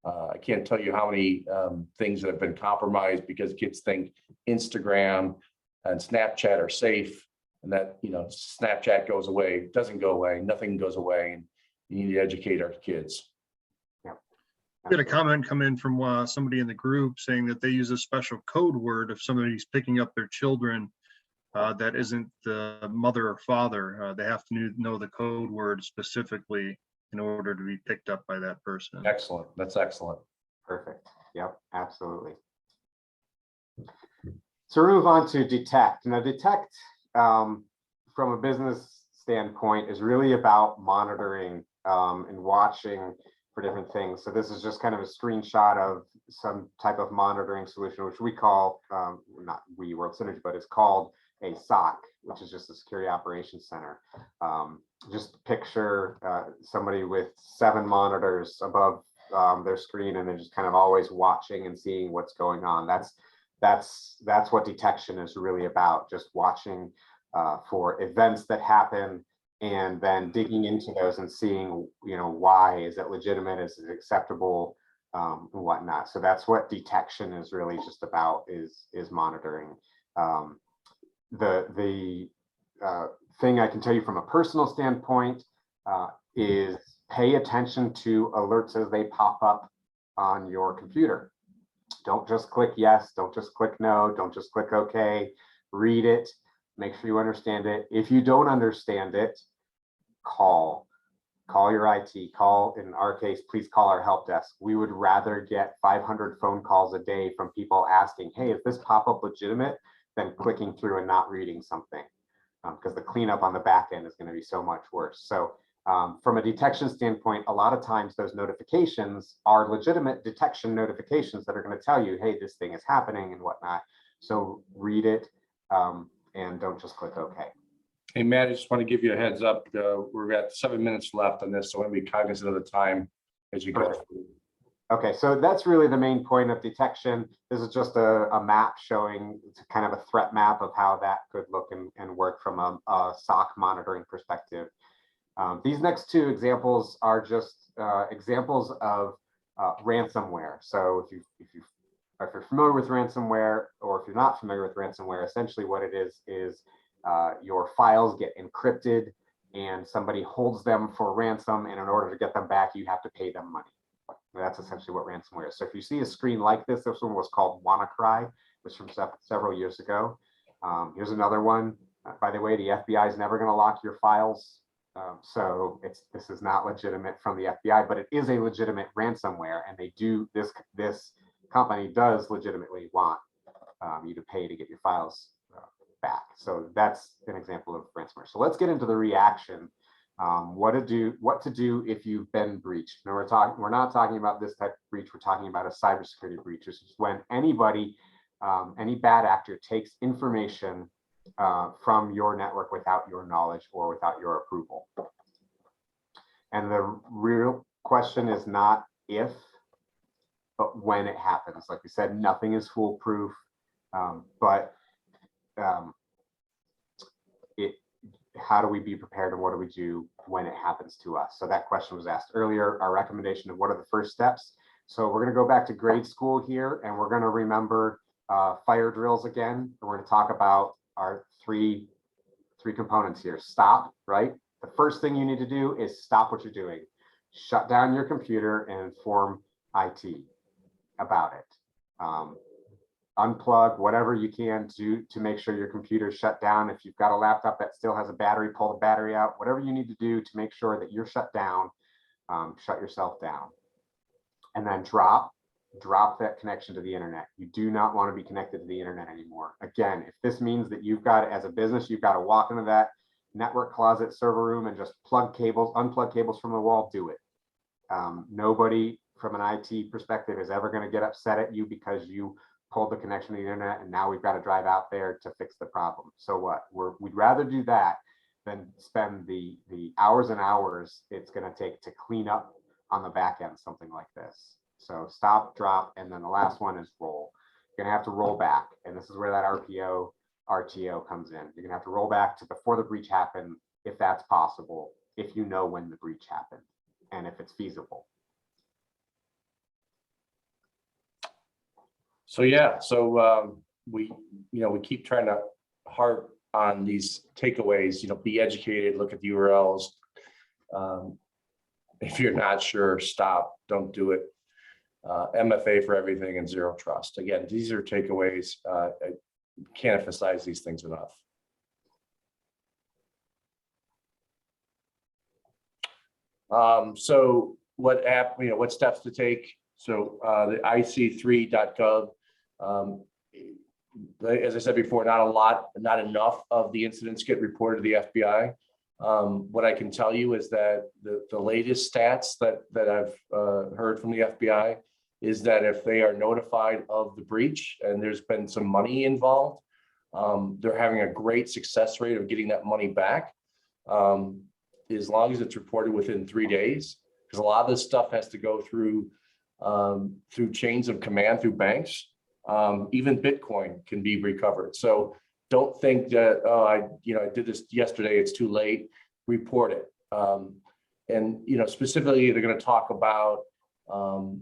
I can't tell you how many things that have been compromised because kids think Instagram and Snapchat are safe, and that, Snapchat goes away. It doesn't go away. Nothing goes away. And you need to educate our kids. We had a comment come in from somebody in the group saying that they use a special code word if somebody's picking up their children that isn't the mother or father. They have to know the code word specifically in order to be picked up by that person. Excellent. That's excellent. Perfect. Yep, absolutely. So we'll move on to detect. Now, detect from a business standpoint is really about monitoring and watching for different things. So this is just kind of a screenshot of some type of monitoring solution, which we call, not we, World Synergy, but it's called a SOC, which is just a Security Operations Center. Just picture somebody with 7 monitors above their screen, and they're just kind of always watching and seeing what's going on. That's what detection is really about, just watching for events that happen, and then digging into those and seeing, why is it legitimate, is it acceptable, and whatnot. So that's what detection is really just about, is monitoring. The thing I can tell you from a personal standpoint is pay attention to alerts as they pop up on your computer. Don't just click yes, don't just click no, don't just click okay. Read it, make sure you understand it. If you don't understand it, call your IT, in our case, please call our help desk. We would rather get 500 phone calls a day from people asking, hey, is this pop-up legitimate, than clicking through and not reading something, because the cleanup on the back end is going to be so much worse. So from a detection standpoint, a lot of times those notifications are legitimate detection notifications that are going to tell you, hey, this thing is happening and whatnot. So read it and don't just click OK. Hey, Matt, I just want to give you a heads up. We've got 7 minutes left on this, so I want to be cognizant of the time as you go through. Okay, so that's really the main point of detection. This is just a map showing, it's kind of a threat map of how that could look and work from a SOC monitoring perspective. These next 2 examples are just examples of ransomware. So if you're familiar with ransomware, or if you're not familiar with ransomware, essentially what it is your files get encrypted and somebody holds them for ransom, and in order to get them back, you have to pay them money. That's essentially what ransomware is. So if you see a screen like this one was called WannaCry, it was from several years ago. Here's another one. By the way, the FBI is never going to lock your files. So this is not legitimate from the FBI, but it is a legitimate ransomware, and they do this company does legitimately want you to pay to get your files back. So that's an example of ransomware. So let's get into the reaction. What to do if you've been breached. Now we're not talking about this type of breach. We're talking about a cybersecurity breach, which is when anybody, any bad actor takes information from your network without your knowledge or without your approval. And the real question is not if, but when it happens. Like we said, nothing is foolproof, how do we be prepared, and what do we do when it happens to us? So that question was asked earlier. Our recommendation of what are the first steps. So we're going to go back to grade school here, and we're going to remember fire drills again. And we're going to talk about our three components here. Stop, right? The first thing you need to do is stop what you're doing. Shut down your computer and inform IT about it. unplug whatever you can to make sure your computer's shut down. If you've got a laptop that still has a battery, pull the battery out, whatever you need to do to make sure that you're shut down, shut yourself down. And then drop that connection to the internet. You do not want to be connected to the internet anymore. Again, if this means that you've got, as a business, you've got to walk into that network closet server room and just unplug cables from the wall, do it. Nobody from an IT perspective is ever going to get upset at you because you pulled the connection to the internet and now we've got to drive out there to fix the problem. So what? We'd rather do that than spend the hours and hours it's going to take to clean up on the back end something like this. So stop, drop, and then the last one is roll. You're going to have to roll back, and this is where that RTO comes in. You're going to have to roll back to before the breach happened, if that's possible, if you know when the breach happened and if it's feasible. So yeah, so we keep trying to harp on these takeaways. Be educated, look at the URLs. If you're not sure, stop, don't do it. MFA for everything and zero trust. Again, these are takeaways. I can't emphasize these things enough. So what steps to take? So the ic3.gov, as I said before, not enough of the incidents get reported to the FBI. What I can tell you is that the latest stats that I've heard from the FBI is that if they are notified of the breach and there's been some money involved, they're having a great success rate of getting that money back, as long as it's reported within 3 days, because a lot of this stuff has to go through chains of command through banks. Even Bitcoin can be recovered. So don't think that, I did this yesterday, it's too late. Report it. And specifically, they're going to talk about, or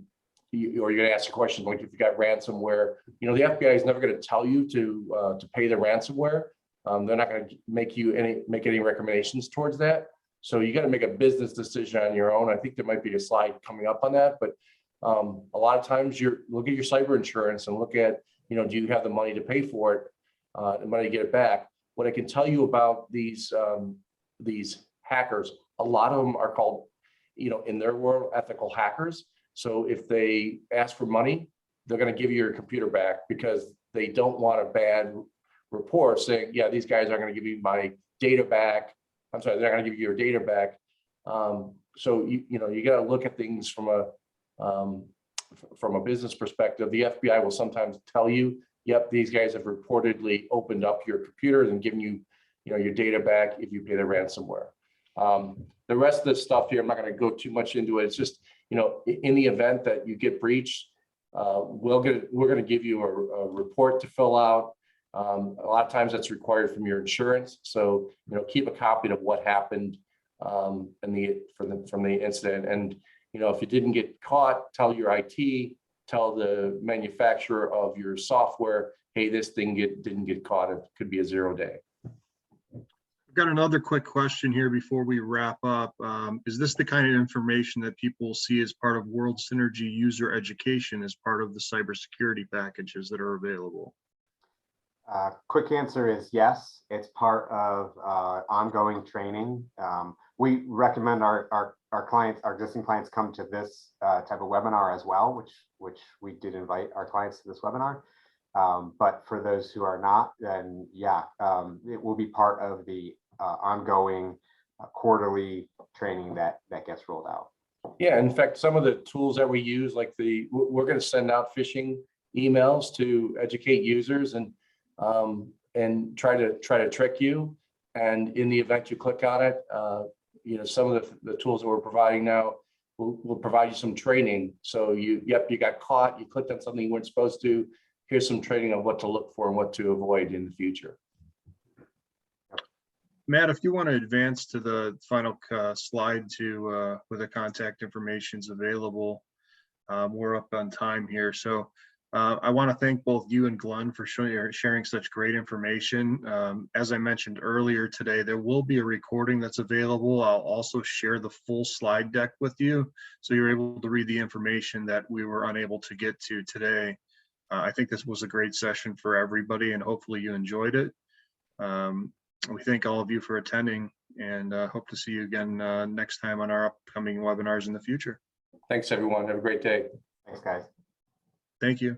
you're going to ask a question like if you got ransomware. The FBI is never going to tell you to pay the ransomware. They're not going to make any recommendations towards that. So you got to make a business decision on your own. I think there might be a slide coming up on that, but a lot of times look at your cyber insurance and look at, do you have the money to pay for it, the money to get it back? What I can tell you about these hackers, a lot of them are called, in their world, ethical hackers. So if they ask for money, they're going to give you your computer back because they don't want a bad report saying, yeah, these guys aren't going to give you my data back. I'm sorry, they're not going to give you your data back. So you got to look at things from a business perspective. The FBI will sometimes tell you, yep, these guys have reportedly opened up your computers and given you, your data back if you pay the ransomware. The rest of this stuff here, I'm not going to go too much into it. It's just, in the event that you get breached, we're going to give you a report to fill out. A lot of times that's required from your insurance. So, keep a copy of what happened from the incident. And, if you didn't get caught, tell your IT, tell the manufacturer of your software, hey, this thing didn't get caught. It could be a 0 day. I've got another quick question here before we wrap up. Is this the kind of information that people see as part of World Synergy user education as part of the cybersecurity packages that are available? Quick answer is yes. It's part of ongoing training. We recommend our clients, our existing clients, come to this type of webinar as well, which we did invite our clients to this webinar. But for those who are not, then yeah, it will be part of the ongoing quarterly training that gets rolled out. Yeah, in fact, some of the tools that we use, like we're going to send out phishing emails to educate users and try to trick you. And in the event you click on it, some of the tools that we're providing now will provide you some training. So you got caught, you clicked on something you weren't supposed to. Here's some training on what to look for and what to avoid in the future. Matt, if you want to advance to the final slide where the contact information is available, we're up on time here. So I want to thank both you and Glenn for sharing such great information. As I mentioned earlier today, there will be a recording that's available. I'll also share the full slide deck with you, so you're able to read the information that we were unable to get to today. I think this was a great session for everybody, and hopefully you enjoyed it. We thank all of you for attending, and hope to see you again next time on our upcoming webinars in the future. Thanks, everyone. Have a great day. Thanks, guys. Thank you.